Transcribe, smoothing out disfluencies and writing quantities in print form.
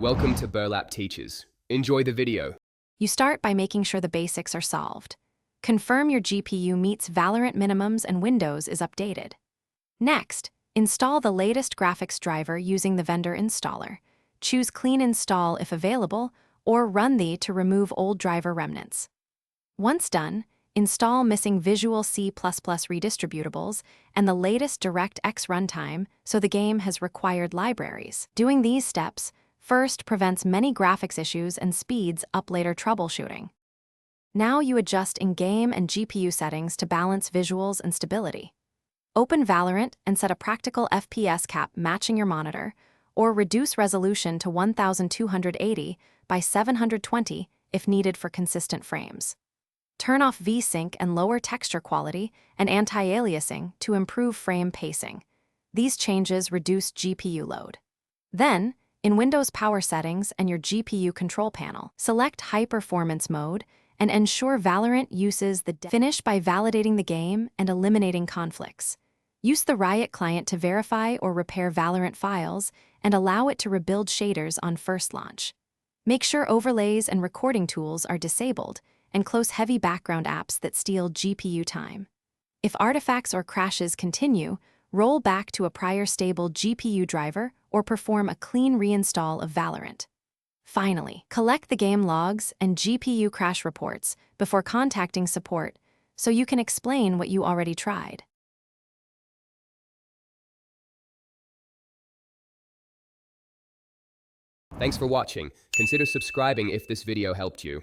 Welcome to Burlap Teachers. Enjoy the video. You start by making sure the basics are solved. Confirm your GPU meets Valorant minimums and Windows is updated. Next, install the latest graphics driver using the vendor installer. Choose Clean Install if available, or Run the to remove old driver remnants. Once done, install missing Visual C++ redistributables and the latest DirectX runtime so the game has required libraries. Doing these steps first prevents many graphics issues and speeds up later troubleshooting. Now you adjust in-game and GPU settings to balance visuals and stability. Open Valorant and set a practical FPS cap matching your monitor, or reduce resolution to 1280 by 720 if needed for consistent frames. Turn off VSync and lower texture quality and anti-aliasing to improve frame pacing. These changes reduce GPU load. Then, in Windows Power Settings and your GPU control panel, select High Performance Mode and ensure Valorant uses the Finish by validating the game and eliminating conflicts. Use the Riot client to verify or repair Valorant files and allow it to rebuild shaders on first launch. Make sure overlays and recording tools are disabled and close heavy background apps that steal GPU time. If artifacts or crashes continue, roll back to a prior stable GPU driver or perform a clean reinstall of Valorant. Finally, collect the game logs and GPU crash reports before contacting support so you can explain what you already tried. Thanks for watching. Consider subscribing if this video helped you.